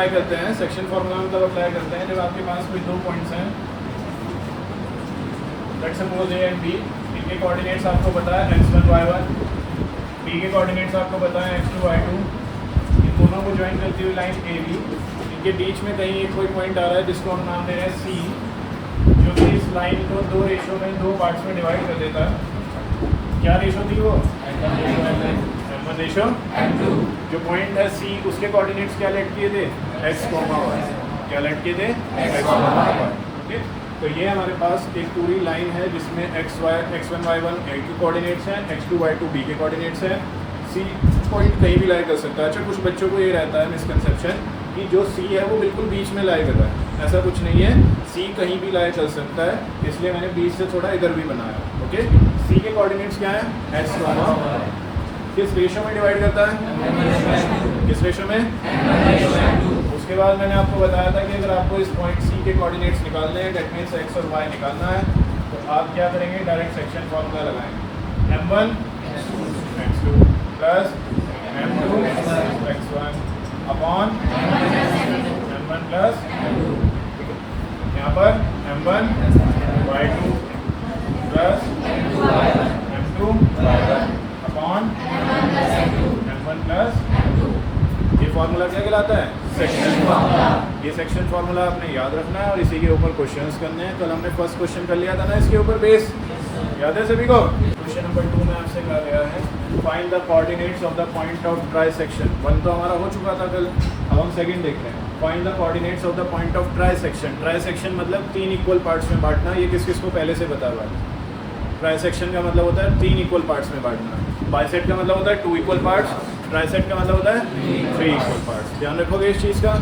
Apply करते हैं, section formula हम तब अप्लाई करते हैं जब आपके पास कोई दो पॉइंट्स हैं, let's suppose A and B, इनके कोऑर्डिनेट्स आपको पता है x1 y1, बी के कोऑर्डिनेट्स आपको पता है x2 y2, इन दोनों को ज्वाइन करती हुई लाइन ए बी, इनके बीच में कहीं एक कोई पॉइंट आ रहा है जिसको हम नाम दे रहे हैं सी, जो कि इस लाइन को दो रेशो में, दो पार्ट्स में डिवाइड कर देता है। क्या रेशो थी वो? m1 ratio m2। जो पॉइंट है सी, उसके कोऑर्डिनेट्स क्या लेट किए थे? x, y। क्या लेट किए थे? x, y। ओके, तो ये हमारे पास एक पूरी लाइन है जिसमें x1 y1 a के कोऑर्डिनेट्स हैं, x2 y2 b के कोऑर्डिनेट्स हैं, सी पॉइंट कहीं भी लाई कर सकता है। अच्छा, कुछ बच्चों को ये रहता है मिसकंसेप्शन कि जो सी है वो बिल्कुल बीच में लाई कर रहा है, ऐसा कुछ नहीं है, सी कहीं भी लाई कर सकता है, इसलिए मैंने बीच से थोड़ा इधर भी बनाया। ओके, सी के कोऑर्डिनेट्स क्या है? x, किस रेशो में डिवाइड करता है? किस रेशो में? उसके बाद मैंने आपको बताया था कि अगर आपको इस पॉइंट सी के कोऑर्डिनेट्स निकालने हैं, डेट मीन्स x और y निकालना है, तो आप क्या करेंगे? डायरेक्ट सेक्शन फॉर्मूला लगाएंगे, m1 x2 plus m2 x1 upon m1 plus यहाँ पर m1 y2 plus m2 upon m1 plus, ये फार्मूला क्या कहलाता है? Section formula. ये सेक्शन फार्मूला आपने याद रखना है और इसी के ऊपर क्वेश्चंस करने हैं। कल हमने फर्स्ट क्वेश्चन कर लिया था ना इसके ऊपर बेस, याद है सभी को? क्वेश्चन नंबर 2 में आपसे कहा गया है find the coordinates of the point of trisection. 1 तो हमारा हो चुका था कल, अब हम सेकंड देख रहे हैं। Find the coordinates of the point of trisection. Trisection मतलब 3 इक्वल पार्ट्स में बांटना। ये किस किस को पहले से बता हुआ है? ट्राइसेक्शन का मतलब होता है 3 इक्वल पार्ट्स में बांटना। बाइसेट का मतलब होता है 2 इक्वल पार्ट्स, ट्राइसेट का मतलब होता है 3 इक्वल पार्ट्स। ध्यान रखोगे इस चीज़ का,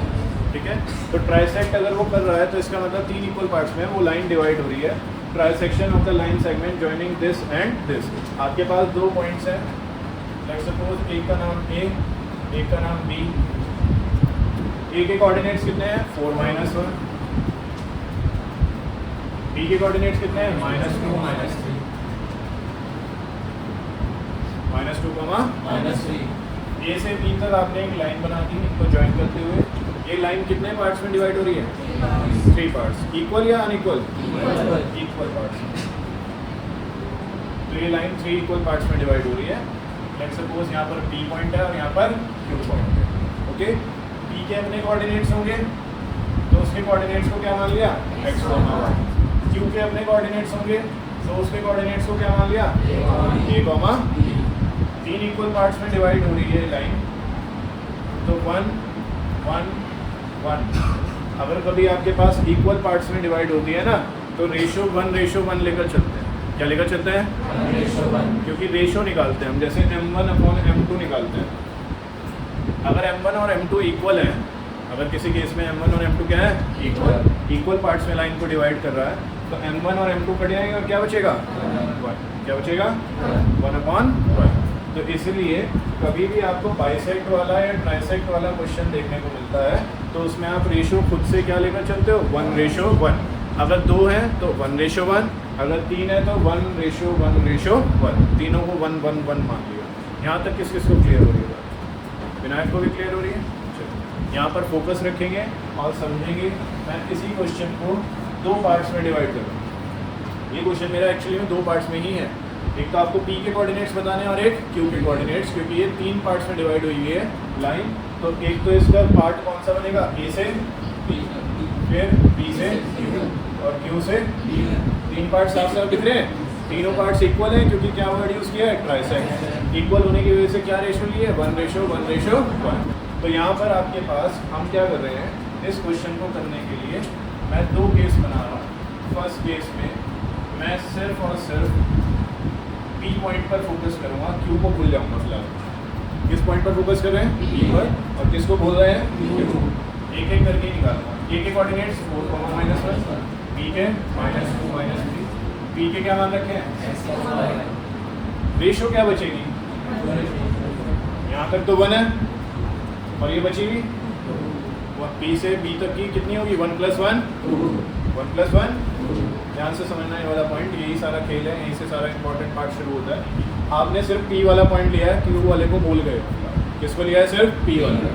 ठीक है? तो ट्राइसेक्ट अगर वो कर रहा है तो इसका मतलब 3 इक्वल पार्ट्स में वो लाइन डिवाइड हो रही है। Trisection of the line segment joining this and this. आपके पास दो पॉइंट्स हैं, लेट्स सपोज एक का नाम ए, एक का नाम बी। ए के कोऑर्डिनेट्स कितने हैं? 4 -1। बी के कोऑर्डिनेट्स कितने हैं? -2 -3। -2, ए से बी तक आपने एक लाइन बना दी इनको ज्वाइन करते हुए। ये लाइन कितने पार्ट्स में डिवाइड हो रही है? 3 पार्ट्स। इक्वल या अनइक्वल? Equal parts. तो ये लाइन 3 इक्वल पार्ट्स में डिवाइड हो रही है। लेट्स सपोज यहाँ पर P पॉइंट है और यहाँ पर Q पॉइंट है। ओके, P के अपने कोऑर्डिनेट्स होंगे तो उसके कोऑर्डिनेट्स को क्या मान लिया? x, y। Q के अपने कोऑर्डिनेट्स होंगे तो उसके कोऑर्डिनेट्स को क्या मान लिया? a, 3 इक्वल पार्ट्स में डिवाइड हो रही है लाइन, तो 1 1 1। अगर कभी आपके पास इक्वल पार्ट्स में डिवाइड होती है ना, तो रेशो 1:1 लेकर चलते हैं। क्या लेकर चलते हैं? 1:1, क्योंकि रेशो निकालते हैं हम, जैसे m1 अपॉन m2 निकालते हैं। अगर m1 और m2 इक्वल हैं, अगर किसी केस में m1 और m2 क्या है? इक्वल पार्ट्स में लाइन को डिवाइड कर रहा है, तो m1 और m2 कट जाएंगे और क्या बचेगा? 1। क्या बचेगा? 1/1। तो इसलिए कभी भी आपको बाइसेक्ट वाला या ट्राइसेक्ट वाला क्वेश्चन देखने को मिलता है तो उसमें आप रेशो खुद से क्या लेकर चलते हो? 1:1। अगर 2 है तो 1:1, अगर 3 है तो 1:1:1। तीनों को 1 1 1 मान लिया। यहाँ तक किस किस को क्लियर हो रही है? विनायक को भी क्लियर हो रही है? चलिए, यहाँ पर फोकस रखेंगे और समझेंगे। मैं इसी क्वेश्चन को 2 पार्ट्स में डिवाइड करूँगा। ये क्वेश्चन मेरा एक्चुअली में 2 पार्ट्स में ही है। एक तो आपको P के कोऑर्डिनेट्स बताने और एक Q के कोऑर्डिनेट्स, क्योंकि ये 3 पार्ट्स में डिवाइड हुई है लाइन। तो एक तो इसका पार्ट कौन सा बनेगा? A से B, फिर B से Q और Q से B। 3 पार्ट्स साफ साफ दिख रहे हैं? तीनों पार्ट्स इक्वल हैं क्योंकि क्या वर्ड यूज़ किया है? ट्राइसेक्ट। इक्वल होने की वजह से क्या रेशो लिए है? 1:1:1। तो यहाँ पर आपके पास हम क्या कर रहे हैं, इस क्वेश्चन को करने के लिए मैं 2 केस बना रहा हूँ। फर्स्ट केस में मैं सिर्फ और सिर्फ P पॉइंट पर फोकस करूँगा, Q को भूल जाऊँगा फिलहाल। किस पॉइंट पर फोकस कर रहे हैं? P पर। और किसको बोल रहे हैं? Q। एक एक करके निकालूंगा। A के कोऑर्डिनेट्स 4, -1, B के -2 -3, P के क्या मान रखे हैं? रेशो क्या बचेगी? यहाँ तक तो 1 है और ये बचेगी P से B तक की कितनी होगी? 1 + 1 1 + 1। ध्यान से समझना ये वाला पॉइंट, यही सारा खेल है, यहीं से सारा इंपॉर्टेंट पार्ट शुरू होता है। आपने सिर्फ P वाला पॉइंट लिया है, Q वाले को भूल गए। किसको लिया है? सिर्फ P वाला।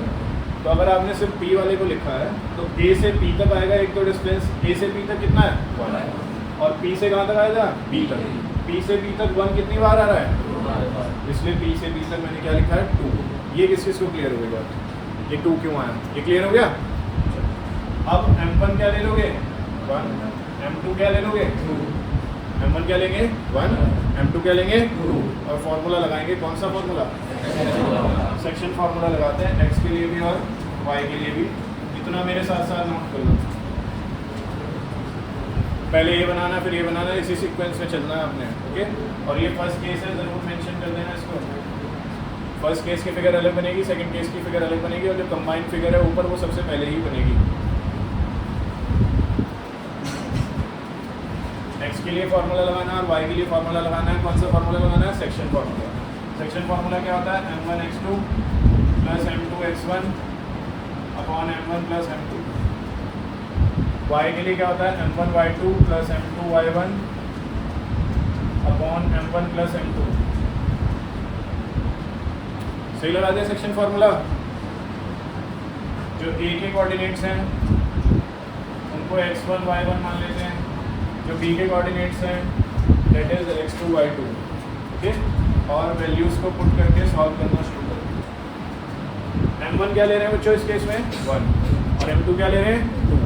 तो अगर आपने सिर्फ P वाले को लिखा है तो A से P तक आएगा एक तो डिस्टेंस, A से P तक कितना है 1, और P से कहाँ तक आएगा B तक। P से B तक 1 कितनी बार आ रहा है, इसलिए P से B तक मैंने क्या लिखा है 2। ये किस को क्लियर हो गई बात, ये 2 क्यों आया, ये क्लियर हो गया। अब M1 क्या ले लोगे 1, M2 क्या ले लोगे 2, M1 क्या लेंगे 1, M2 क्या लेंगे 2, और फॉर्मूला लगाएंगे, कौन सा फॉर्मूला, सेक्शन फार्मूला लगाते हैं x के लिए भी और y के लिए भी। इतना मेरे साथ साथ नोट कर लो, पहले ये बनाना फिर ये बनाना, इसी सीक्वेंस में चलना है आपने, ओके। और ये फर्स्ट केस है, ज़रूर मेंशन कर देना इसको। फर्स्ट केस की फिगर अलग बनेगी, सेकंड केस की फिगर अलग बनेगी, और जो कंबाइंड फिगर है ऊपर वो सबसे पहले ही बनेगी। x के लिए फार्मूला लगाना है और y के लिए फार्मूला लगाना है। कौन सा फार्मूला लगाना है, सेक्शन फार्मूला। सेक्शन फार्मूला क्या होता है, m1x2 plus m2x1 upon m1 plus m2। y के लिए क्या होता है, m1y2 plus m2y1 upon m1 plus m2। सही लगा दिया सेक्शन फार्मूला। जो a के कोऑर्डिनेट्स हैं उनको x1 y1 मान लेते हैं, जो b के कोऑर्डिनेट्स हैं that is x2 y2, okay. और वैल्यूज़ को पुट करके सॉल्व करना शुरू करो। m1 क्या ले रहे हैं बच्चों इस केस में 1, और m2 क्या ले रहे हैं 2।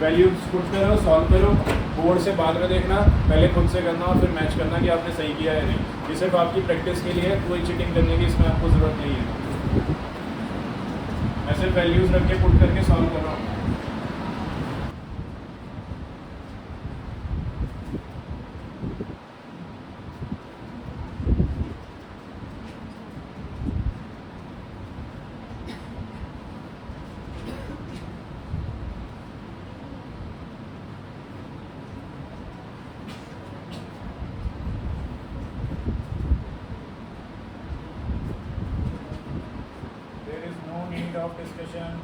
वैल्यूज़ पुट करो, सॉल्व करो, बोर्ड से बाद में देखना, पहले खुद से करना और फिर मैच करना कि आपने सही किया है नहीं। ये सिर्फ आपकी प्रैक्टिस के लिए है, कोई चीटिंग करने की इसमें आपको ज़रूरत नहीं है। मैं सिर्फ वैल्यूज़ रख के पुट करके सॉल्व कर रहा हूँ। Of discussion.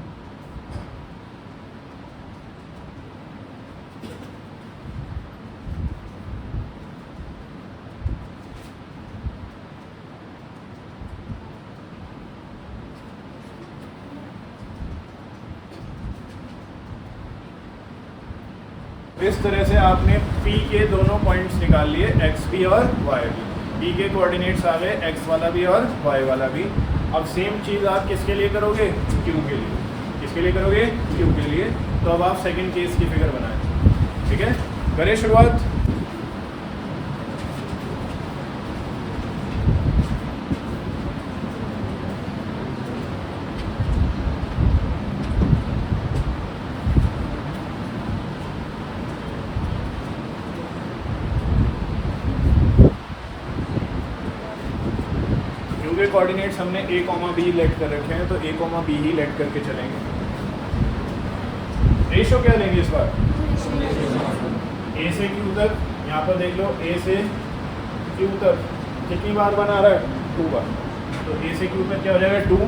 इस तरह से आपने P के दोनों पॉइंट्स निकाल लिए, XP और YP। P के कोऑर्डिनेट्स आ गए, X वाला भी और Y वाला भी। अब सेम चीज़ आप किसके लिए करोगे, Q के लिए। किसके लिए करोगे, Q के लिए। तो अब आप सेकंड केस की फिगर बनाएं, ठीक है। करें शुरुआत। कोऑर्डिनेट्स हमने a, b लेट कर रखे हैं, तो a, b ही लेट करके चलेंगे। रेशो क्या लेंगे इस बार, a से q तक। यहाँ पर देख लो a से q तक कितनी बार बना रहा है, 2 बार। तो a से q तक क्या हो जाएगा 2,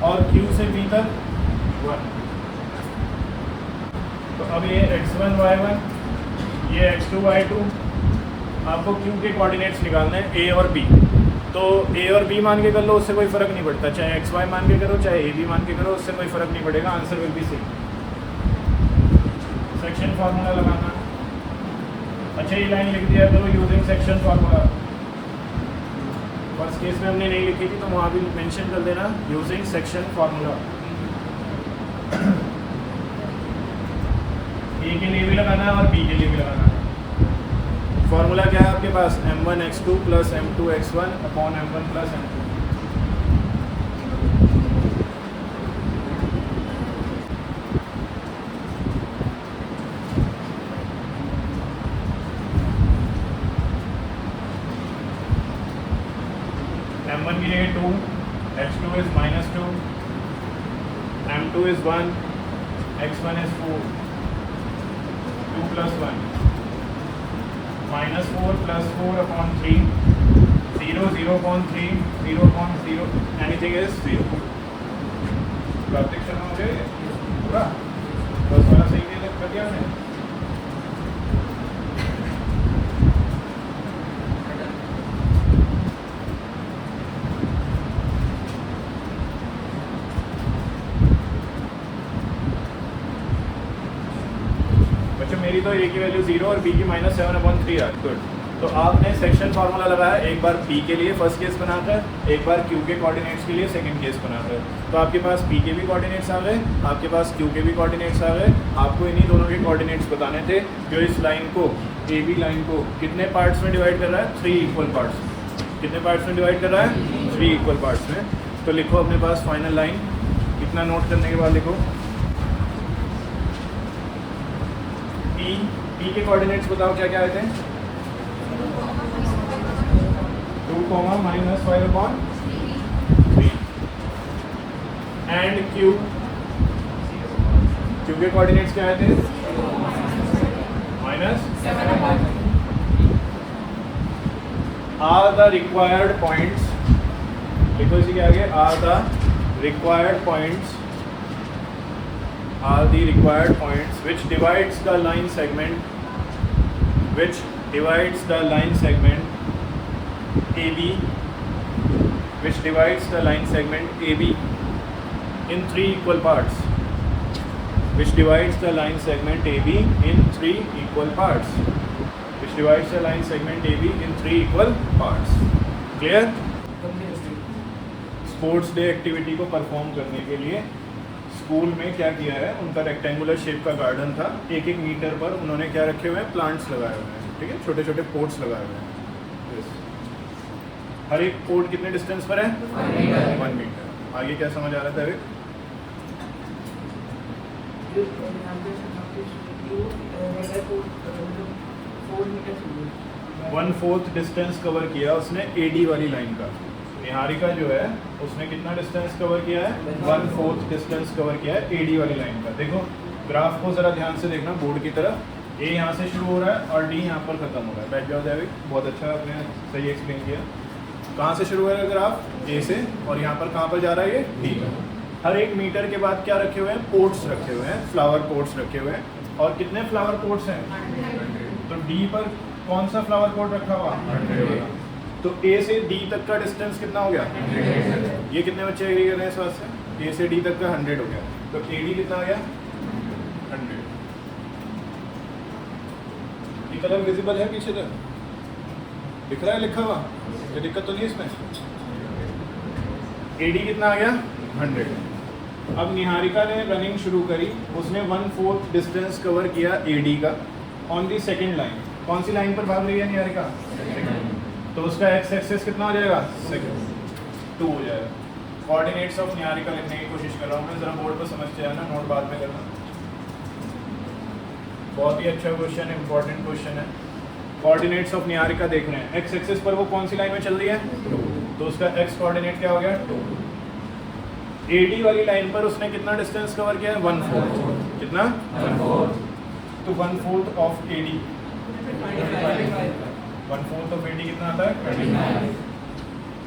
और q से b तक 1। तो अब ये x1 y1, ये x2 y2। आपको q के कोऑर्डिनेट्स निकालने हैं a और b। तो a और b मान के कर लो, उससे कोई फ़र्क नहीं पड़ता। चाहे xy मान के करो, चाहे a b मान के करो, उससे कोई फ़र्क नहीं पड़ेगा, answer will be same. Section formula लगाना। अच्छा ये लाइन लिख दिया करो using section formula. First case में हमने नहीं लिखी थी तो वहाँ भी मेंशन कर देना यूजिंग सेक्शन फार्मूला। a के लिए भी लगाना है और b के लिए भी लगाना है। फॉर्मूला क्या है आपके पास, m1x2 plus m2x1 upon m1 plus m2। m1 की जगह 2, x2 is -2, m2 is 1, x1 is 4, 2 plus 1, -4 plus 4 upon 3, 0, 0.3, 0.0, anything is 0। Kartik Sharma हो गए पूरा, बस वाला सही नहीं कर दिया मैंने। मेरी तो ए की वैल्यू 0 और बी की -7/3 है। गुड। तो आपने सेक्शन फार्मूला लगाया एक बार पी के लिए फर्स्ट केस बनाकर, एक बार क्यू के कोऑर्डिनेट्स के लिए सेकंड केस बनाकर। तो आपके पास पी के भी कोऑर्डिनेट्स आ गए, आपके पास क्यू के भी कोऑर्डिनेट्स आ गए। आपको इन्हीं दोनों के कोऑर्डिनेट्स बताने थे जो इस लाइन को, ए बी लाइन को कितने पार्ट्स में डिवाइड कर रहा है? 3 इक्वल पार्ट्स। कितने पार्ट्स में डिवाइड कर रहा है? 3 इक्वल पार्ट्स में। तो लिखो अपने पास फाइनल लाइन। इतना नोट करने के बाद लिखो पी के कोऑर्डिनेट्स बताओ क्या क्या आए थे? 2, -5/3 एंड क्यू के कोऑर्डिनेट्स क्या आए थे? -7/3 आर द रिक्वायर्ड पॉइंट्स। लिखो इसी के आगे are the required points which divides the line segment AB in 3 equal parts. Which divides the line segment AB in 3 equal parts. Clear? Sports day activity को perform करने के लिए school में क्या किया है, उनका रेक्टेंगुलर शेप का गार्डन था। 1-1 मीटर पर उन्होंने क्या रखे हुए हैं? प्लांट्स लगाए हुए हैं। ठीक है, छोटे छोटे पोट्स लगाए हुए हैं। हर एक पोट कितने डिस्टेंस पर है? 1 मीटर। आगे क्या समझ आ रहा था? 1/4 डिस्टेंस कवर किया उसने एडी वाली लाइन का। निहारिका जो है उसने कितना डिस्टेंस कवर किया है? 1/4 डिस्टेंस कवर किया है एडी वाली लाइन का। देखो ग्राफ को ज़रा ध्यान से देखना बोर्ड की तरफ। ए यहाँ से शुरू हो रहा है और डी यहाँ पर ख़त्म हो रहा है। बैठ जाओ दैविक, बहुत अच्छा आपने सही एक्सप्लेन किया। कहाँ से शुरू हो रहा है ग्राफ? ए से, और यहाँ पर कहाँ पर जा रहा है? ये डी पर। हर 1 मीटर के बाद क्या रखे हुए हैं? पोट्स रखे हुए हैं, फ्लावर पोट्स रखे हुए हैं। और कितने फ्लावर पोट्स हैं? तो डी पर कौन सा फ्लावर पोट रखा हुआ? 100। तो ए से डी तक का डिस्टेंस कितना हो गया? ये कितने बच्चे एग्री कर रहे हैं इस बात से? ए से डी तक का 100 हो गया। तो ए डी कितना आ गया? 100। ये कलर विजिबल है पीछे तक? दिख रहा है लिखा हुआ? कोई दिक्कत तो नहीं इसमें? ए डी कितना आ गया? 100। अब निहारिका ने रनिंग शुरू करी, उसने 1/4 डिस्टेंस कवर किया एडी का ऑन दी सेकेंड लाइन। कौन सी लाइन पर भाग रही है निहारिका? तो उसका एक्स एक्सिस कितना हो जाएगा? 2 हो जाएगा। कोऑर्डिनेट्स ऑफ निहारिका लिखने की कोशिश कर रहा हूँ मैं, जरा बोर्ड पर समझते जाना, नोट बाद में करना। बहुत ही अच्छा क्वेश्चन है, इंपॉर्टेंट क्वेश्चन है। कोऑर्डिनेट्स ऑफ निहारिका देख रहे हैं। एक्स एक्सिस पर वो कौन सी लाइन में चल रही है? 2। तो उसका एक्स कोऑर्डिनेट क्या हो गया? 2। एडी वाली लाइन पर उसने कितना डिस्टेंस कवर किया है? 1/4। कितना? 1/4। तो 1/4 ऑफ एडी, 1/4 ऑफ एडी कितना आता है? 25।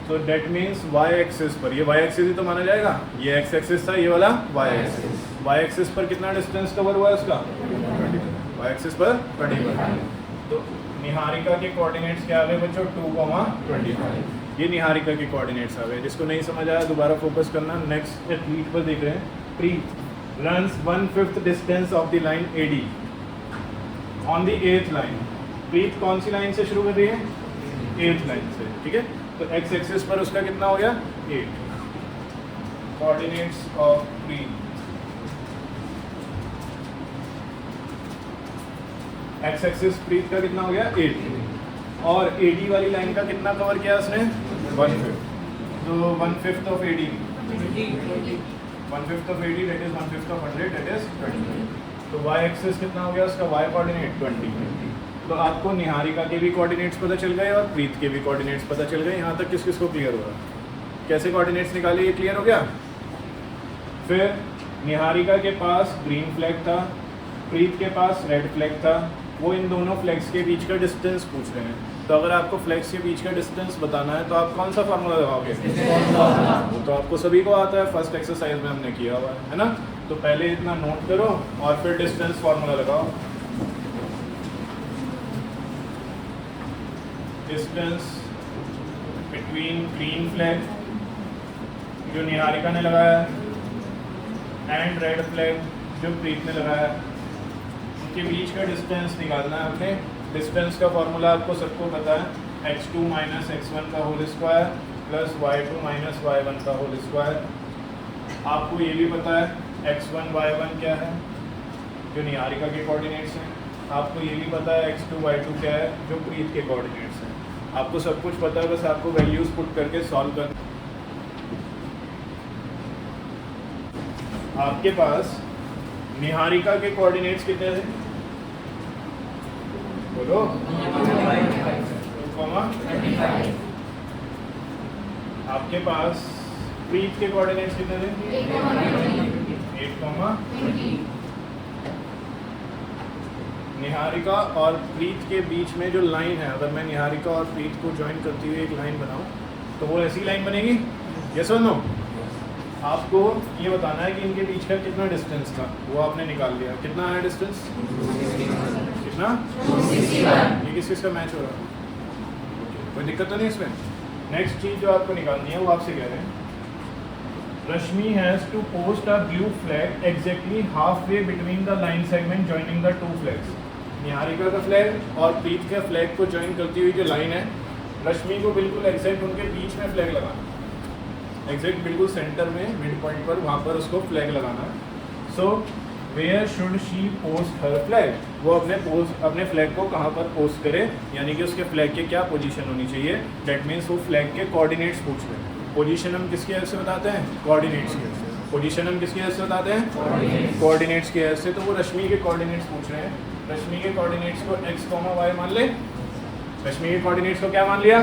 तो डेट मीन्स वाई एक्सिस पर, ये वाई एक्सिस ही तो माना जाएगा। ये एक्स एक्सिस था, ये वाला वाई एक्सिस। वाई एक्सिस पर कितना डिस्टेंस कवर हुआ है उसका? 25। वाई एक्सिस पर 25। तो निहारिका के कोऑर्डिनेट्स क्या आ गए बच्चों? 2,25। ये निहारिका के कोऑर्डिनेट्स आ गए। जिसको नहीं समझ आया दोबारा फोकस करना। नेक्स्ट एथलीट पर देख रहे हैं। Preet runs 1/5 distance of the line AD on the 8th line. Preet कौन सी लाइन से शुरू कर रही है? 8th लाइन से। ठीक है, तो एक्स एक्सिस पर उसका कितना हो गया? 8। Coordinates of Preet. X axis Preet का कितना हो गया? 8। और एडी वाली लाइन का कितना कवर किया उसने? 1/5। तो 1/5 of AD, 1/5 of AD that is 1/5 of 100 that is 20। तो वाई एक्सिस कितना हो गया उसका? Y coordinate 20। तो आपको निहारिका के भी कोऑर्डिनेट्स पता चल गए और प्रीत के भी कोऑर्डिनेट्स पता चल गए। यहाँ तक किस किस को क्लियर होगा? कैसे कोऑर्डिनेट्स निकाले, ये क्लियर हो गया? फिर निहारिका के पास ग्रीन फ्लैग था, प्रीत के पास रेड फ्लैग था। वो इन दोनों फ्लैग्स के बीच का डिस्टेंस पूछ रहे हैं। तो अगर आपको फ्लैग्स के बीच का डिस्टेंस बताना है तो आप कौन सा फार्मूला लगाओगे? वो तो आपको सभी को आता है, फर्स्ट एक्सरसाइज में हमने किया हुआ है ना। तो पहले इतना नोट करो और फिर डिस्टेंस फार्मूला लगाओ। डिस्टेंस बिटवीन ग्रीन फ्लैग जो निहारिका ने लगाया एंड रेड फ्लैग जो प्रीत ने लगाया, इनके बीच का डिस्टेंस निकालना है अपने। डिस्टेंस का फॉर्मूला आपको सबको पता है, x2 माइनस x1 का whole square plus y2 minus y1 का होल स्क्वायर। आपको ये भी पता है x1 y1 क्या है, जो निहारिका के कोऑर्डिनेट्स हैं। आपको ये भी पता है x2 y2 क्या है, जो प्रीत के कोऑर्डिनेट्स हैं। आपको सब कुछ पता है, बस आपको वैल्यूज़ पुट करके सॉल्व कर। आपके पास निहारिका के कोऑर्डिनेट्स कितने थे, बोलो। 2, आपके पास प्रीत के कोऑर्डिनेट्स कितने थे, 8, निहारिका और प्रीत के बीच में जो लाइन है, अगर मैं निहारिका और प्रीत को ज्वाइन करती हुई एक लाइन बनाऊं तो वो ऐसी लाइन बनेगी, यस और नो। आपको ये बताना है कि इनके बीच का कितना डिस्टेंस था, वो आपने निकाल लिया। कितना है डिस्टेंस, कितना, ये किस किस का मैच हो रहा है, कोई दिक्कत तो नहीं इसमें। नेक्स्ट चीज़ जो आपको निकालनी है वो आपसे कह रहे हैं, Rashmi has to post a blue flag exactly half way between the line segment joining the two flags. Niharika का फ्लैग और प्रीत के फ्लैग को ज्वाइन करती हुई जो लाइन है, रश्मि को बिल्कुल एग्जैक्ट उनके बीच में फ्लैग लगाना, एग्जैक्ट बिल्कुल सेंटर में मिड पॉइंट पर, वहाँ पर उसको फ्लैग लगाना है। So where should she post her flag, वो अपने फ्लैग को कहाँ पर पोस्ट करे, यानी कि उसके फ्लैग के क्या पोजीशन होनी चाहिए। डेट मीन्स वो फ्लैग के कोऑर्डिनेट्स पूछ रहे हैं। पोजीशन हम किसकी हेल्प से बताते हैं, कोऑर्डिनेट्स की हेल्प से। पोजीशन हम किसकी हेल्प से बताते हैं, कोऑर्डिनेट्स की हेल्प से। तो वो रश्मि के कोऑर्डिनेट्स पूछ रहे हैं। रश्मि के कोऑर्डिनेट्स को x, y मान ले। रश्मि के कोऑर्डिनेट्स को क्या मान लिया,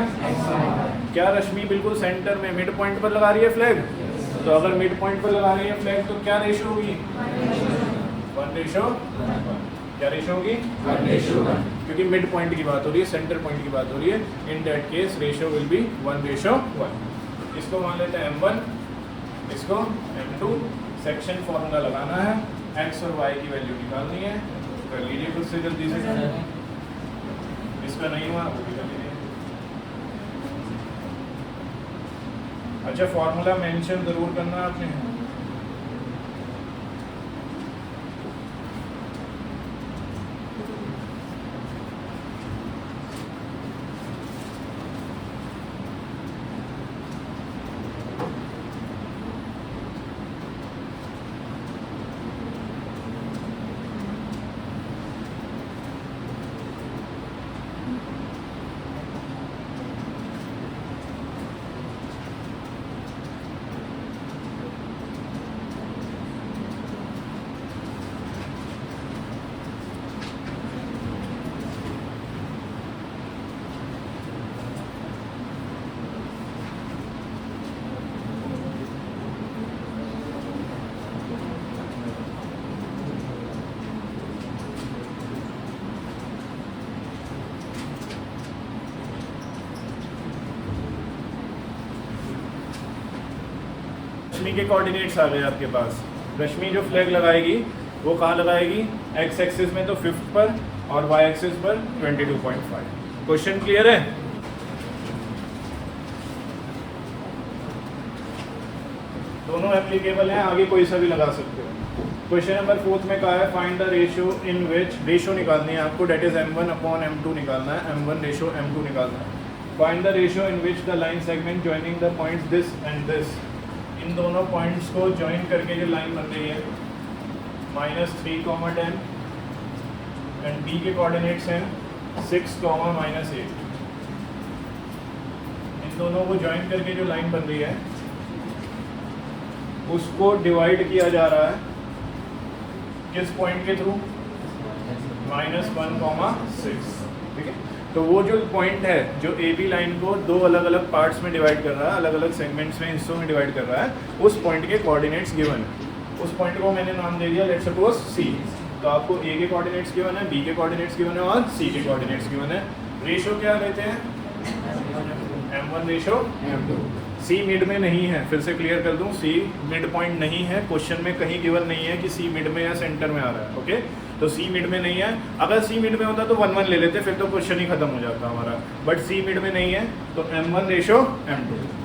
क्या रश्मि बिल्कुल सेंटर में मिड पॉइंट पर लगा रही है फ्लैग, तो अगर मिड पॉइंट पर लगा रही है फ्लैग तो क्या रेशो होगी, 1:1। क्या रेशो होगी, 1:1, क्योंकि मिड पॉइंट की बात हो रही है, सेंटर पॉइंट की बात हो रही है। In that case ratio will be 1:1। इसको मान लेते हैं m1, इसको m2। सेक्शन फॉर्मूला लगाना है, x और y की वैल्यू निकालनी है, कर लीजिए खुद से जल्दी से। इसका नहीं हुआ वो भी कर लीजिए। अच्छा, फॉर्मूला मेंशन जरूर करना आपने। रश्मि के कोऑर्डिनेट्स आ गए आपके पास। रश्मि जो फ्लैग लगाएगी वो कहाँ लगाएगी, x एक्सिस में तो 5th पर और y एक्सिस पर 22.5। क्वेश्चन क्लियर है। दोनों एप्लीकेबल हैं, आगे कोई सा भी लगा सकते हो। क्वेश्चन नंबर 4 में कहा है find the ratio in which, ratio निकालनी है आपको, डेट इज m1/m2 निकालना है, m1:m2 निकालना है। Find the ratio in which the line segment joining the points this and this, इन दोनों पॉइंट्स को ज्वाइन करके जो लाइन बन रही है -3, 10 एंड b के कोऑर्डिनेट्स हैं 6, -8। इन दोनों को ज्वाइन करके जो लाइन बन रही है उसको डिवाइड किया जा रहा है किस पॉइंट के थ्रू, -1, 6। ठीक है, तो वो जो पॉइंट है जो ए बी लाइन को दो अलग अलग पार्ट्स में डिवाइड कर रहा है, अलग अलग सेगमेंट्स में, हिस्सों में डिवाइड कर रहा है, उस पॉइंट के कोऑर्डिनेट्स गिवन है। उस पॉइंट को मैंने नाम दे दिया लेट्स सपोज सी। तो आपको ए के कोऑर्डिनेट्स गिवन है, बी के कोऑर्डिनेट्स गिवन है और सी के कोऑर्डिनेट्स गिवन है। रेशो क्या लेते हैं, m1:m2। सी मिड में नहीं है, फिर से क्लियर कर दूं, सी मिड पॉइंट नहीं है, क्वेश्चन में कहीं गिवन नहीं है कि सी मिड में या सेंटर में आ रहा है। ओके, तो सी मिड में नहीं है। अगर सी मिड में होता तो 1-1 ले लेते, फिर तो क्वेश्चन ही खत्म हो जाता हमारा, बट सी मिड में नहीं है तो m1:m2।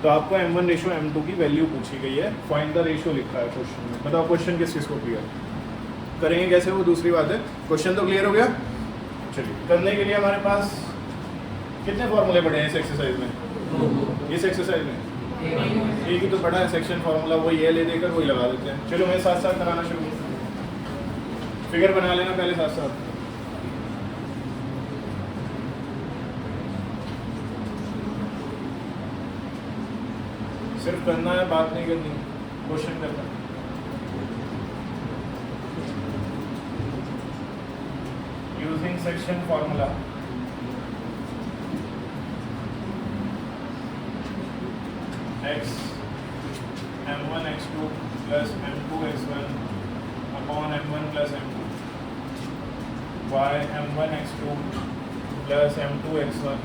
तो आपको m1:m2 की वैल्यू पूछी गई है, फाइंड द रेशियो लिखा है क्वेश्चन में। बताओ क्वेश्चन किस किस को क्लियर करेंगे कैसे वो दूसरी बात है। क्वेश्चन तो क्लियर हो गया। चलिए, करने के लिए हमारे पास कितने फॉर्मूले पड़े हैं इस एक्सरसाइज में? इस एक्सरसाइज में एक ही तो पड़ा है सेक्शन फार्मूला, वही ये ले देकर वही लगा देते हैं। चलो मैं साथ साथ कराना शुरू, फिगर बना लेना पहले साथ साथ। सिर्फ करना है, बात नहीं करनी, क्वेश्चन करना। Using section formula x m1 x2 plus m2 x1 upon m1 plus m2 y m1 x2 plus m2 x1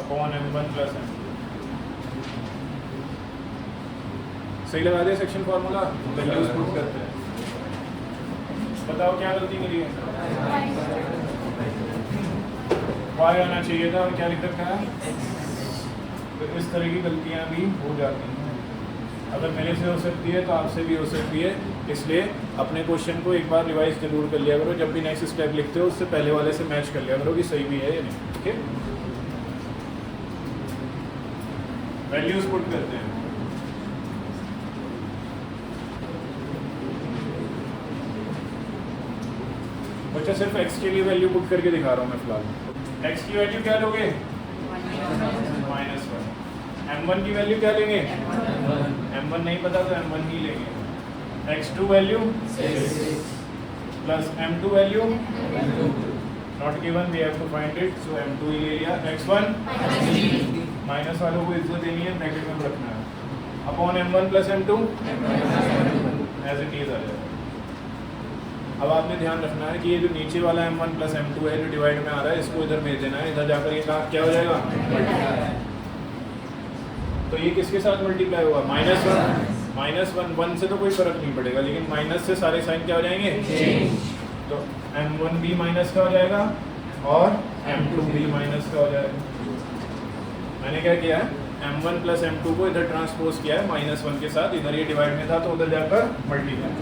upon m1 plus m2। सही लगा दिया सेक्शन फार्मूला, वैल्यूज पुट करते हैं। बताओ क्या गलती करी है? y आना चाहिए था और क्या लिख रखा है? तो इस तरह की गलतियां भी हो जाती हैं। अगर मेरे से हो सकती है तो आपसे भी हो सकती है, इसलिए अपने क्वेश्चन को एक बार रिवाइज जरूर कर लिया करो। जब भी नेक्स्ट स्टेप लिखते हो उससे पहले वाले से मैच कर लिया करो कि सही भी है या नहीं। ठीक है, वैल्यूज पुट करते हैं। बच्चा सिर्फ x के लिए वैल्यू पुट करके दिखा रहा हूँ मैं फिलहाल। x की वैल्यू क्या लोगे? -1। m1 की वैल्यू क्या लेंगे? m1 नहीं पता तो m1 ही लेंगे। x2 value 6 plus m2 value not given, we have to find it, so m2 ही ले लिया। x1 माइनस वालों को इज्जत देनी है, ब्रैकेट में रखना है, upon m1 plus m2 as it is आ जाएगा। अब आपने ध्यान रखना है कि ये जो नीचे वाला m1 प्लस m2 है जो डिवाइड में आ रहा है, इसको इधर भेज देना है। इधर जाकर ये क्या हो जाएगा? तो ये किसके साथ मल्टीप्लाई होगा? -1। -1 से तो कोई फर्क नहीं पड़ेगा, लेकिन माइनस से सारे साइन क्या हो जाएंगे? तो m1 भी माइनस का हो जाएगा और m2 भी माइनस का हो जाएगा। मैंने क्या किया है? m1 प्लस m2 को इधर ट्रांसपोज किया है -1 के साथ। इधर ये डिवाइड में था तो उधर जाकर मल्टीप्लाई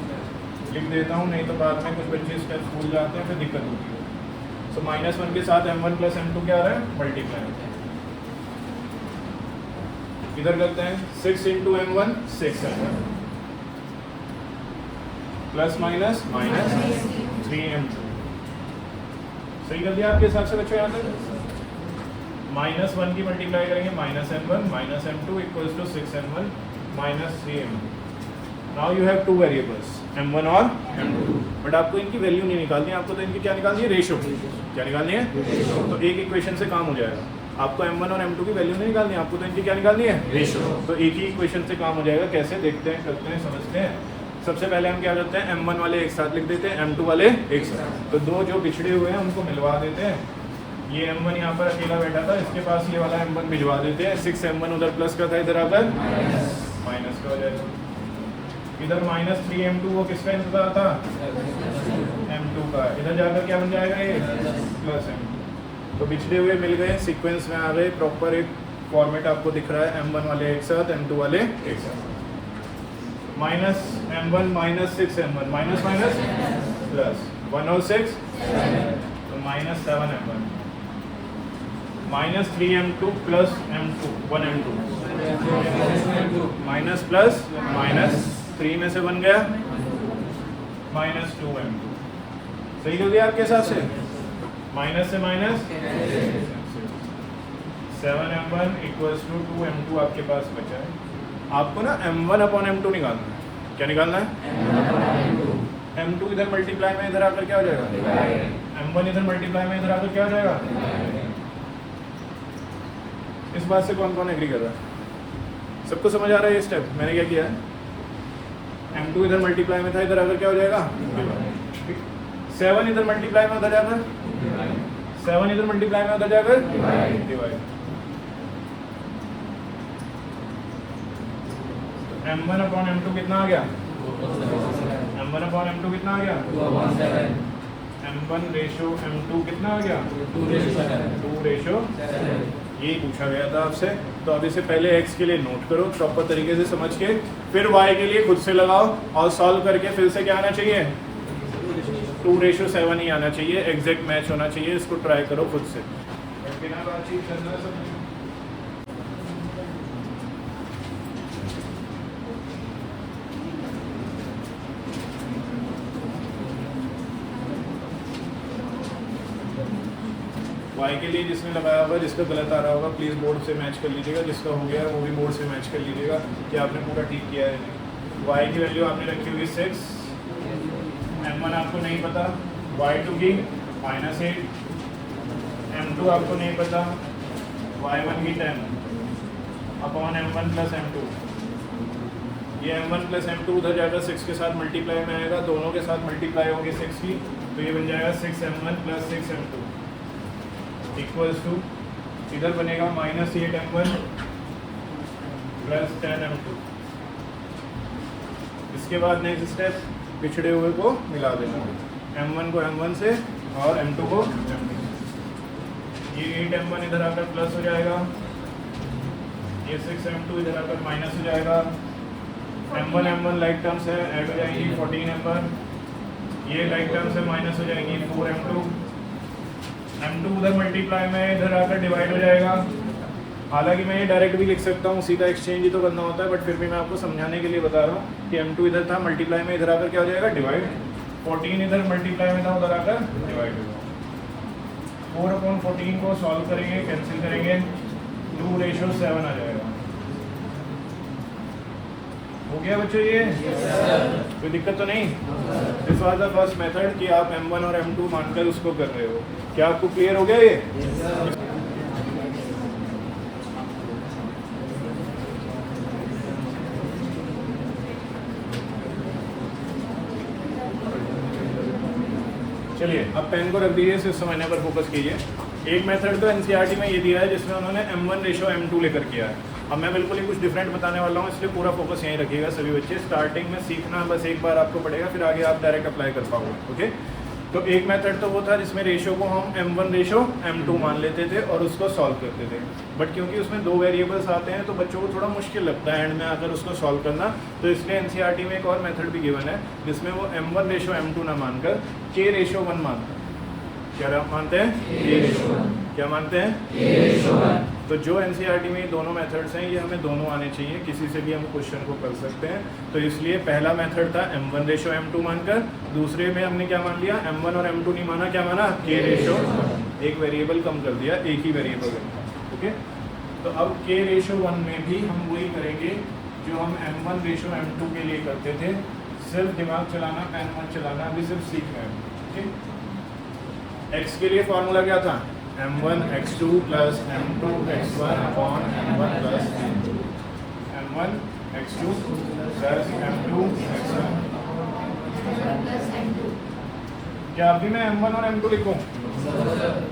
लिख देता हूँ, नहीं तो बाद में कुछ बच्चे स्टेप्स भूल जाते हैं, फिर दिक्कत होती है। सो -1 के साथ m1 प्लस m2 क्या आ रहा है? मल्टीप्लाई। इधर करते हैं 6 into m1 6 m1 plus minus -3m2। सही कर दिया आपके हिसाब से बच्चों? यहाँ तक -1 की मल्टीप्लाई करेंगे -m1 -m2 equals to 6m1 -3m2। Now you have two variables m1 और m2, बट आपको इनकी वैल्यू नहीं निकालनी है। आपको तो इनकी क्या निकालनी है? रेशो। क्या निकालनी है? तो एक इक्वेशन से काम हो जाएगा। आपको m1 और m2 की वैल्यू नहीं निकालनी है, आपको तो इनकी क्या निकालनी है? रेशो। तो एक ही इक्वेशन से काम हो जाएगा। कैसे? देखते हैं, करते हैं, समझते हैं। सबसे पहले हम क्या करते हैं? m1 वाले एक साथ लिख देते हैं, m2 वाले एक साथ। तो दो जो पिछड़े हुए हैं उनको मिलवा देते हैं। ये m1 यहाँ पर अकेला बैठा था, इसके पास ये वाला m1 भिजवा देते हैं। 6m1 उधर प्लस का था, इधर आकर माइनस का हो जाएगा। इधर -3m2 वो किसका इंतजार था? m2 का। इधर जाकर क्या बन जाएगा? ये प्लस m2। तो पिछड़े हुए मिल गए, सीक्वेंस में आ गए, प्रॉपर एक फॉर्मेट आपको दिख रहा है। m1 वाले एक साथ, m2 वाले एक साथ। -m1 -6m1 minus minus plus 1 और 6 तो -7m1 -3m2 plus m2 1m2 minus plus minus 3 में से बन गया -2m2। सही कर दिया आपके हिसाब से? माइनस से minus 7m1 equals to 2m2 आपके पास बचा है। आपको ना m1 अपॉन m2 निकालना है। क्या निकालना है? m2 इधर मल्टीप्लाई में इधर आकर क्या हो जाएगा? m1 इधर मल्टीप्लाई में इधर आकर क्या हो जाएगा? इस बात से कौन कौन एग्री कर रहा है? सबको समझ आ रहा है ये स्टेप? मैंने क्या किया है? m2 इधर मल्टीप्लाई में था, इधर आकर क्या हो जाएगा? 7 इधर मल्टीप्लाई में उधर जाकर 7 इधर मल्टीप्लाई में उधर जाकर डिवाइड। m1 अपॉन m2 कितना आ गया? m1 अपॉन m2 कितना आ गया? m1 रेशो m2 कितना आ गया? 2 रेशो। ये पूछा गया था आपसे। तो अब इसे पहले x के लिए नोट करो प्रॉपर तरीके से समझ के, फिर y के लिए खुद से लगाओ और सॉल्व करके फिर से क्या आना चाहिए? 2:7 ही आना चाहिए, एग्जैक्ट मैच होना चाहिए। इसको ट्राई करो खुद से, बिना बातचीत करना सब। वाई के लिए जिसने लगाया होगा, जिसका गलत आ रहा होगा, प्लीज़ बोर्ड से मैच कर लीजिएगा। जिसका हो गया है वो भी बोर्ड से मैच कर लीजिएगा कि आपने पूरा ठीक किया है। वाई की वैल्यू आपने रखी हुई 6, M1 आपको नहीं पता, Y2 की -8, M2 आपको नहीं पता, Y1 की 10 अपॉन M1 प्लस M2। ये M1 प्लस M2 उधर जाकर 6 के साथ मल्टीप्लाई में आएगा, दोनों के साथ मल्टीप्लाई होगी 6 की, तो ये बन जाएगा 6M1 plus 6M2 equals to, इधर बनेगा -8M1 प्लस 10M2। इसके बाद नेक्स्ट स्टेप, पिछड़े हुए को मिला देना, M1 को M1 से और M2 को M2। ये 8M1 इधर आकर प्लस हो जाएगा, ये 6M2 इधर आकर माइनस हो जाएगा। M1 लाइक टर्म्स है, ऐड हो जाएंगी 14M1, ये लाइक टर्म्स है, माइनस हो जाएंगी 4M2। M2 उधर मल्टीप्लाई में इधर आकर डिवाइड हो जाएगा। हालांकि मैं ये डायरेक्ट भी लिख सकता हूँ, सीधा एक्सचेंज ही तो करना होता है, बट फिर भी मैं आपको समझाने के लिए बता रहा हूँ कि M2 इधर था मल्टीप्लाई में, इधर आकर क्या हो जाएगा डिवाइड। 14 इधर मल्टीप्लाई में था, उधर आकर डिवाइड होगा। 4/14 को सॉल्व करेंगे, कैंसिल करेंगे, 2:7 आ जाएगा। हो गया बच्चों ये? कोई दिक्कत तो नहीं? This was the first method कि आप M1 और M2 मानकर उसको कर रहे हो। क्या आपको क्लियर हो गया ये? चलिए अब पेन को रख दीजिए, इस समझने पर फोकस कीजिए। एक मेथड तो एनसीईआरटी में ये दिया है जिसमें उन्होंने M1:M2 लेकर किया है। अब मैं बिल्कुल ही कुछ डिफरेंट बताने वाला हूँ, इसलिए पूरा फोकस यहीं रखिएगा सभी बच्चे। स्टार्टिंग में सीखना बस एक बार आपको पड़ेगा, फिर आगे आप डायरेक्ट अप्लाई कर पाओगे। ओके, तो एक मेथड तो वो था जिसमें रेशो को हम M1:M2 मान लेते थे और उसको सॉल्व करते थे। बट क्योंकि उसमें 2 वेरिएबल्स आते हैं तो बच्चों को थोड़ा मुश्किल लगता है एंड में आकर उसको सॉल्व करना, तो इसलिए एनसीईआरटी में एक और मेथड भी गिवन है जिसमें वो M1:M2 ना मानकर K:1 मानते हैं। क्या मानते हैं? क्या मानते हैं? तो जो एनसीईआरटी में ये दोनों मेथड्स हैं, ये हमें दोनों आने चाहिए, किसी से भी हम क्वेश्चन को कर सकते हैं। तो इसलिए पहला मेथड था M1:M2 मानकर, दूसरे में हमने क्या मान लिया, M1 और M2 नहीं माना, क्या माना, K:1, एक वेरिएबल कम कर दिया, एक ही वेरिएबल है। ओके, तो अब K:1 में भी हम वही करेंगे जो हम M1:M2 के लिए करते थे, सिर्फ दिमाग चलाना, पेन मत चलाना, अभी सिर्फ सीखना है। ठीक, x के लिए फॉर्मूला क्या था, M1x2 plus M2x1 upon M1 plus M1x2 plus M2x1। क्या अभी मैं M1 और M2 लिखूं?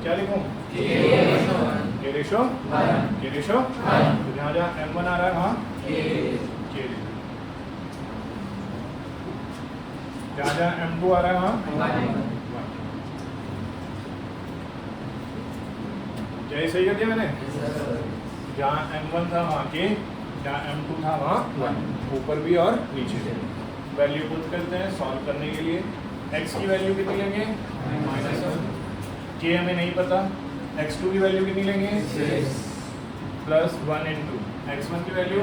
क्या लिखूं? K:1। तो जहाँ जहाँ M1 आ रहा है वहाँ K लिखो, जहाँ जहाँ M2 आ रहा है वहाँ क्या सही कर दिया मैंने? जहाँ M1 था वहाँ K, जहाँ M2 था वहाँ 1, ऊपर भी और नीचे भी। वैल्यू पुट करते हैं सॉल्व करने के लिए। x की वैल्यू कितनी लेंगे, -1, K हमें नहीं पता, x2 की वैल्यू कितनी लेंगे, 6 प्लस 1 इंटू x1 की वैल्यू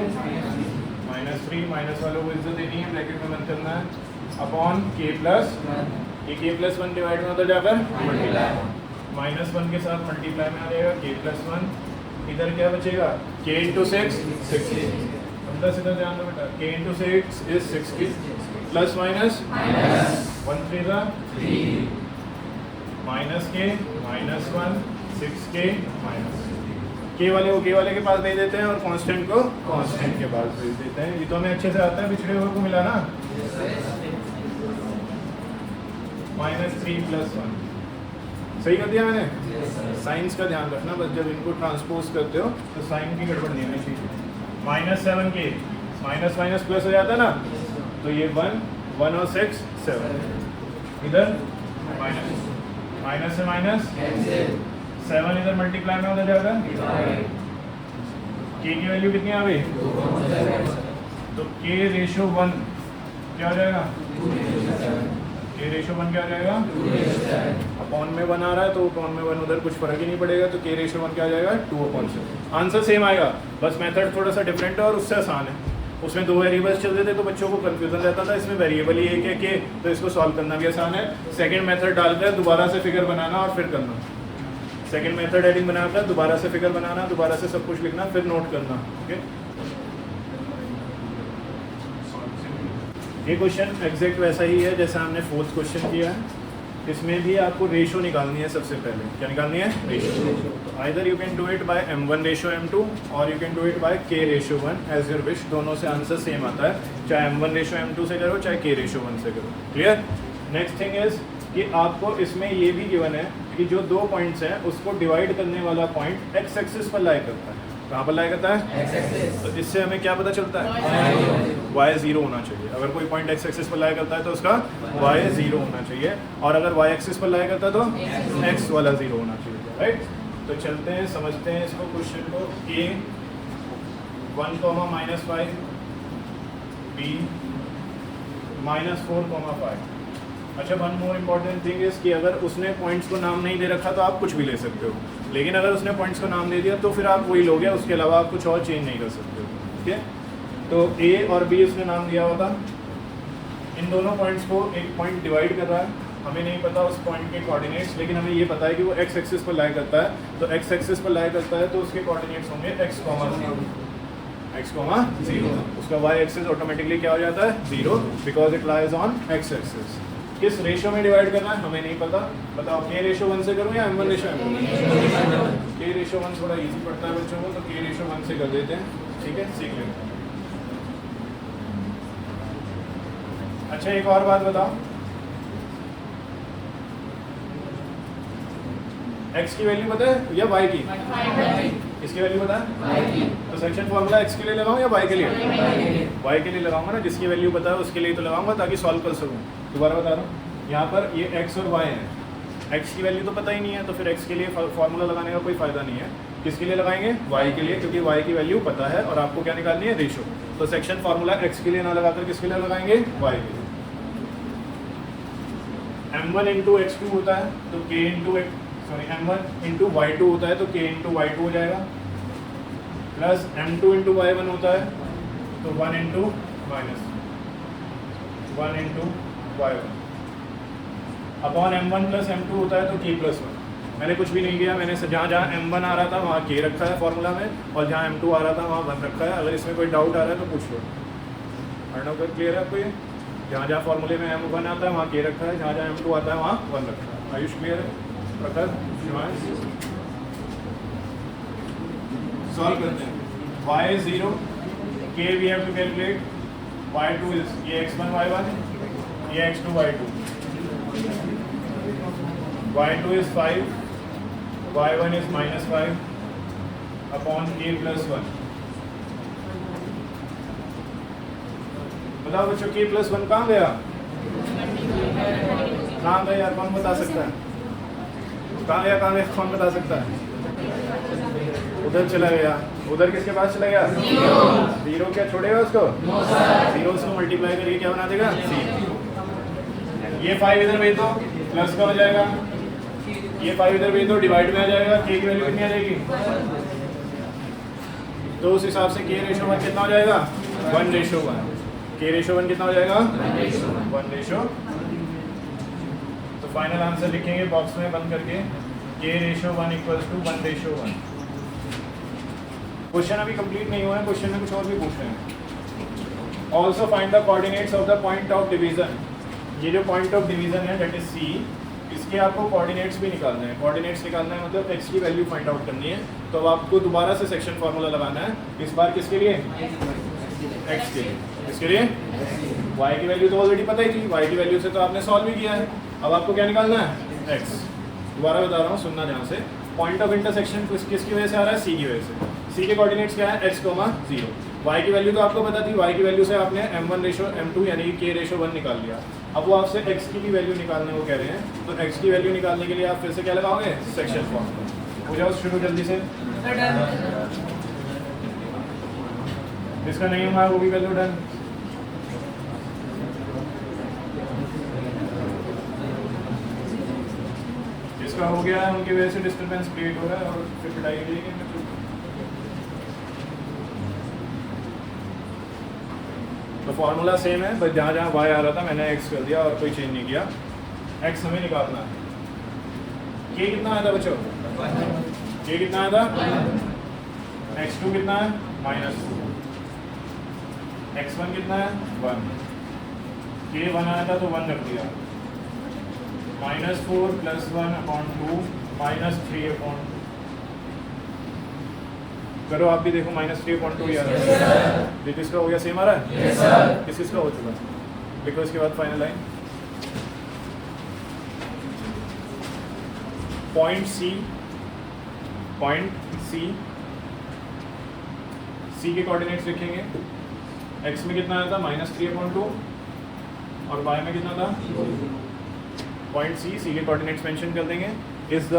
-3, माइनस वालों को इज्जत देनी है, ब्रैकेट में बंद करना है, अपॉन K+1, ये K+1 डिवाइड में होता जाकर मल्टीप्लाई, -1 के साथ मल्टीप्लाई में आ जाएगा K+1, इधर क्या बचेगा, K × 6, 60। अंदर सीधा ध्यान दो बेटा, K × 6 is 60, plus minus 1 3 -3, minus K -1, 6K minus K वाले को K वाले के पास भेज देते हैं और कांस्टेंट को कांस्टेंट के पास भेज देते हैं। ये तो हमें अच्छे से आता है, पिछड़े हुए को मिला ना, -3 + 1 सही कर दिया मैंने। साइंस का ध्यान रखना, बस जब इनको ट्रांसपोज करते हो तो साइन की गड़बड़ नहीं होनी चाहिए। -7K माइनस माइनस प्लस हो जाता है ना, तो ये 1 और 6 7, इधर माइनस से माइनस 7 इधर मल्टीप्लाई में हो जाएगा, K की वैल्यू कितनी आ गई, तो K:1 क्या हो जाएगा, के रेशो 1 क्या आ जाएगा, अपॉन में 1 आ रहा है तो अपॉन में 1 उधर कुछ फर्क ही नहीं पड़ेगा, तो के रेशो 1 क्या आ जाएगा 2/6। आंसर सेम आएगा, बस मेथड थोड़ा सा डिफरेंट है और उससे आसान है। उसमें 2 वेरिएबल्स चल रहे थे तो बच्चों को कंफ्यूजन रहता था, इसमें वेरिएबल ही एक है के, तो इसको सॉल्व करना भी आसान है। सेकंड मेथड डालकर दोबारा से फिगर बनाना और फिर करना। सेकंड मेथड हेडिंग बनाकर दोबारा से फिगर बनाना, दोबारा से सब कुछ लिखना, फिर नोट करना। ओके, ये क्वेश्चन एग्जैक्ट वैसा ही है जैसा हमने फोर्थ क्वेश्चन किया है। इसमें भी आपको रेशो निकालनी है सबसे पहले। क्या निकालनी है? Ratio. Either you can do it by m1 ratio m2 और you can do it by k ratio 1 as your wish. दोनों से आंसर सेम आता है, चाहे m1 रेशो m2 से करो चाहे k रेशो 1 से करो। क्लियर? नेक्स्ट थिंग इज कि आपको इसमें ये भी गिवन है कि जो 2 पॉइंट्स हैं उसको डिवाइड करने वाला पॉइंट x एक्सिस पर लाई करता है। कहाँ पर लाई करता है? x axis. तो इससे हमें क्या पता चलता है? y 0 होना चाहिए। अगर कोई पॉइंट x एक्सिस पर लाई करता है तो उसका y 0 होना चाहिए, और अगर y एक्सिस पर लाई करता है तो x वाला 0 होना चाहिए। राइट? तो चलते हैं, समझते हैं इसको क्वेश्चन को। a 1, -5 b -4, 5। अच्छा, one more important thing is कि अगर उसने पॉइंट्स को नाम नहीं दे रखा तो आप कुछ भी ले सकते हो, लेकिन अगर उसने पॉइंट्स को नाम दे दिया तो फिर आप वही लोगे, उसके अलावा आप कुछ और चेंज नहीं कर सकते हो। ठीक है? तो a और b उसने नाम दिया हुआ था। इन दोनों पॉइंट्स को एक पॉइंट डिवाइड कर रहा है। हमें नहीं पता उस पॉइंट के कोऑर्डिनेट्स, लेकिन हमें ये पता है कि वो x एक्सिस पर लाई करता है। तो x एक्सिस पर लाई करता है तो उसके कोऑर्डिनेट्स होंगे x, 0। उसका y एक्सिस ऑटोमेटिकली क्या हो जाता है? 0, because it lies on x axis. किस रेशो में डिवाइड करना है हमें नहीं पता। बताओ, k रेशो 1 से करूँ या m1 ratio m2? k ratio 1 थोड़ा इजी पड़ता है बच्चों को, तो k रेशो 1 से कर देते हैं। ठीक है, सीख लेते हैं। अच्छा, एक और बात बताओ, x की वैल्यू पता है या y की? इसकी वैल्यू पता है? तो सेक्शन फॉर्मूला x के लिए लगाऊं या y के लिए? y के लिए लगाऊंगा ना, जिसकी वैल्यू पता है उसके लिए तो लगाऊंगा ताकि सॉल्व कर सकूं। दोबारा बता रहा हूँ, यहाँ पर ये x और y है। x की वैल्यू तो पता ही नहीं है, तो फिर x के लिए फॉर्मूला लगाने का कोई फ़ायदा नहीं है। किसके लिए लगाएंगे? y के लिए, क्योंकि y की वैल्यू पता है और आपको क्या निकालनी है? रेशो। तो सेक्शन फार्मूला x के लिए ना लगाकर किसके लिए लगाएंगे? y के लिए। m1 इंटू x2 होता है तो k into m1 into y2 होता है तो k इंटू y2 हो जाएगा, प्लस m2 इंटू y1 होता है तो 1 into -1 into y1 upon m1 plus m2 होता है तो k प्लस 1। मैंने कुछ भी नहीं किया, मैंने जहाँ जहाँ m1 आ रहा था वहाँ k रखा है फॉर्मूला में, और जहाँ m2 आ रहा था वहाँ 1 रखा है। अगर इसमें कोई डाउट आ रहा है तो पूछ लो। अर्णव का क्लियर है आपको? ये जहाँ जहाँ फॉर्मूले में m1 आता है वहाँ k रखा है, जहाँ जहाँ m2 आता है वहाँ 1 रखा है। आयुष क्लियर है? प्रखर, सॉल्व करते हैं। y 0, k we have to calculate, y2 is ये x1 y1, ये x2 y2, y2 is 5, y1 is -5 upon k plus 1। बताओ बच्चों, k प्लस 1 कहाँ गया? कहाँ गया यार, कौन बता सकता है? कहाँ गया, कहाँ गया, कौन बता सकता है? उधर चला गया। उधर किसके पास चला गया? 0 क्या छोड़ेगा उसको? 0 से मल्टीप्लाई करके क्या बना देगा? ये 5 इधर भेज दो, प्लस का हो जाएगा। ये 5 इधर भेज दो, डिवाइड में आ जाएगा। k की वैल्यू कितनी आ जाएगी? तो उस हिसाब से k रेशो 1 कितना हो जाएगा? 1 रेशो 1। k रेशो 1 कितना हो जाएगा? 1 रेशो। तो फाइनल आंसर लिखेंगे बॉक्स में बंद करके, k ratio 1 equals to 1 ratio 1। Question अभी कंप्लीट नहीं हुआ है, क्वेश्चन में कुछ और भी पूछ रहे हैं। Also find the coordinates of the point of division. ये जो पॉइंट ऑफ डिवीजन है दैट इज C, इसके आपको कोऑर्डिनेट्स भी निकालने हैं। कोऑर्डिनेट्स निकालना है मतलब x की वैल्यू फाइंड आउट करनी है। तो अब आपको दोबारा से सेक्शन फार्मूला लगाना है, इस बार किसके लिए? x के लिए। किसके लिए? y की वैल्यू तो ऑलरेडी पता ही थी, y की वैल्यू से तो आपने सॉल्व भी किया है। अब आपको क्या निकालना है? x। दोबारा बता रहा हूँ, सुनना ध्यान से। पॉइंट ऑफ इंटरसेक्शन किसकी वजह से आ रहा है? C की वजह से। C के कोऑर्डिनेट्स क्या है? x, 0। y की वैल्यू तो आपको पता थी, y की वैल्यू से आपने m1 रेशो m2 यानी कि k रेशो 1 निकाल लिया। अब वो आपसे x की भी वैल्यू निकालने को कह रहे हैं, तो x की वैल्यू निकालने के लिए आप फिर से क्या लगाओगे? Section formula. हो जाओ शुरू जल्दी से। जिसका नहीं हुआ वो भी कर लो डन। इसका हो गया है, उनकी वजह से डिस्टर्बेंस क्रिएट हो रहा है और फिर पिटाई हो जाएगी। तो फॉर्मूला सेम है, बस जहाँ जहाँ y आ रहा था मैंने x कर दिया और कोई चेंज नहीं किया। x हमें निकालना है। k कितना आया था बच्चों? k कितना आया था? x2 कितना है? -2। x1 कितना है? 1। k 1 आया था तो 1 रख दिया। -4 + 1/2 -3/2। करो आप भी देखो, -3/2 यार ये किसका हो गया? सेम आ रहा है? yes, किस किसका हो चुका? लिखो इसके बाद फाइनल लाइन। पॉइंट सी के कोऑर्डिनेट्स लिखेंगे। x में कितना आया था? -3/2 और y में कितना था? पॉइंट सी के कोऑर्डिनेट्स मेंशन कर देंगे। Is the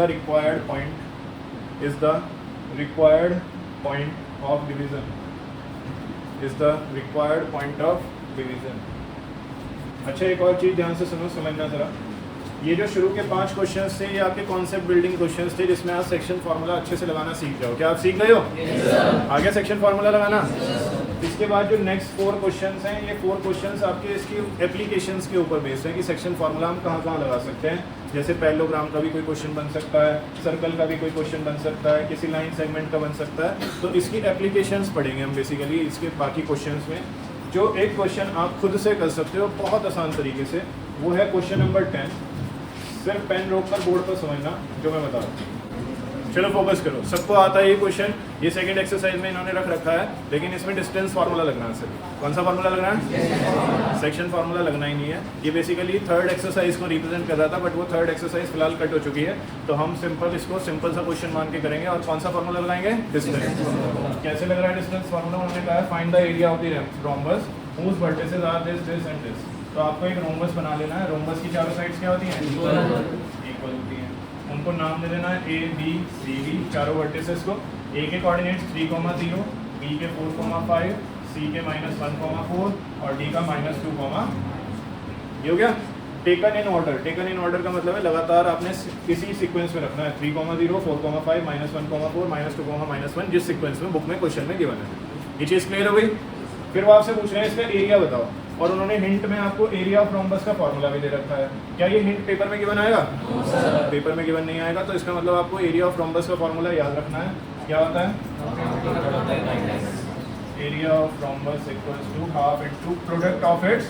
required point of division, is the required point of division। अच्छा, एक और चीज़ ध्यान से सुनो, समझना ज़रा। ये जो शुरू के 5 क्वेश्चंस थे ये आपके कॉन्सेप्ट बिल्डिंग क्वेश्चंस थे, जिसमें आप सेक्शन फार्मूला अच्छे से लगाना सीख जाओ। क्या आप सीख गए हो? आगे सेक्शन फार्मूला लगाना। इसके बाद जो नेक्स्ट 4 क्वेश्चंस हैं, ये 4 क्वेश्चंस आपके इसकी एप्लीकेशंस के ऊपर बेस्ड है कि सेक्शन फार्मूला हम कहाँ कहाँ लगा सकते हैं। जैसे पैरेललोग्राम का भी कोई क्वेश्चन बन सकता है, सर्कल का भी कोई क्वेश्चन बन सकता है, किसी लाइन सेगमेंट का बन सकता है। तो इसकी एप्लीकेशंस पढ़ेंगे हम बेसिकली इसके बाकी क्वेश्चंस में। जो एक क्वेश्चन आप खुद से कर सकते हो बहुत आसान तरीके से, वो है क्वेश्चन नंबर 10। सिर्फ पेन रोक कर बोर्ड पर समझना जो मैं बता रहा हूँ। चलो फोकस करो, सबको आता है ये क्वेश्चन। ये सेकंड एक्सरसाइज में इन्होंने रख रखा है, लेकिन इसमें डिस्टेंस फार्मूला लगना है। सिर्फ कौन सा फार्मूला लगना है? सेक्शन फार्मूला लगना ही नहीं है। ये बेसिकली थर्ड एक्सरसाइज को रिप्रेजेंट कर रहा था, बट वो थर्ड एक्सरसाइज फिलहाल कट हो चुकी है। तो हम इसको सिंपल सा क्वेश्चन मान के करेंगे। और कौन सा फार्मूला लगाएंगे? डिस्टेंस। कैसे लग रहा है डिस्टेंस फार्मूला? उन्होंने कहा है find the area of the rhombus whose vertices are this and this। तो आपको एक रोम्बस बना लेना है। रोम्बस की चारों साइड्स क्या होती हैं? इक्वल होती हैं। उनको नाम दे देना है A, B, C, D, चारों वर्टिसेस को। A के कोऑर्डिनेट्स 3,0, B के 4,5, C के -1,4 और D का -2, ये हो गया। Taken in order. Taken in order का मतलब है लगातार आपने किसी सीक्वेंस में रखना है। 3,0, 4,5, -1,4, -2, -1, जिस सीक्वेंस में बुक में क्वेश्चन में गिवन है। ये चीज़ क्लियर हो गई? फिर वो आपसे पूछ रहे हैं इसका एरिया बताओ, और उन्होंने हिंट में आपको एरिया ऑफ रोम्बस का फॉर्मूला भी दे रखा है। क्या ये हिंट पेपर में गिवन आएगा? पेपर में गिवन नहीं आएगा, तो इसका मतलब आपको एरिया ऑफ रोम्बस का फॉर्मूला याद रखना है। क्या होता है? Area of rhombus equals to half into product of its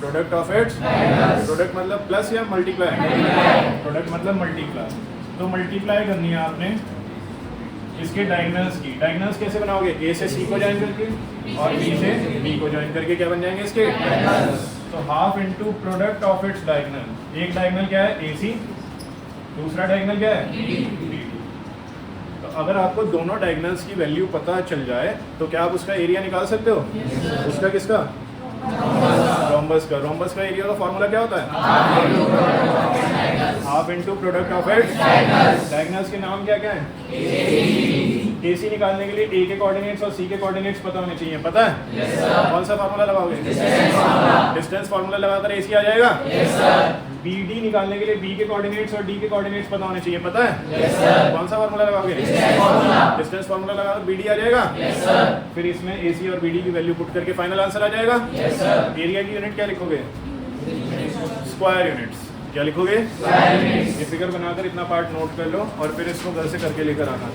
product मतलब प्लस या मल्टीप्लाई? प्रोडक्ट मतलब मल्टीप्लाई। तो मल्टीप्लाई करनी है आपने इसके डायगोनल्स की। डायगोनल्स कैसे बनाओगे? A से C को ज्वाइन करके और B से B को ज्वाइन करके क्या बन जाएंगे इसके? तो half into product of its diagonal. एक डायगोनल क्या है? AC, दूसरा डायगोनल क्या है? BD। तो अगर आपको दोनों डायगोनल्स की वैल्यू पता चल जाए तो क्या आप उसका एरिया निकाल सकते हो? उसका किसका? रोम्बस का। रोम्बस का एरिया का फॉर्मूला क्या होता है? Half into product of it's diagonals के नाम क्या क्या है? AC निकालने के लिए A के कोऑर्डिनेट्स और C के कोऑर्डिनेट्स पता होने चाहिए। पता है? yes, कौन सा फार्मूला लगाओगे? डिस्टेंस फार्मूला लगाकर AC आ जाएगा। yes, BD निकालने के लिए B के कोऑर्डिनेट्स और D के कोऑर्डिनेट्स पता होने चाहिए। पता है? yes, कौन सा फार्मूला लगाओगे? डिस्टेंस फार्मूला लगाकर BD आ जाएगा। yes, फिर इसमें AC और BD की वैल्यू पुट करके फाइनल आंसर आ जाएगा। yes, एरिया की यूनिट क्या लिखोगे? Square units. क्या लिखोगे? ये फिगर बनाकर इतना पार्ट नोट कर लो और फिर इसको घर से करके लेकर आना।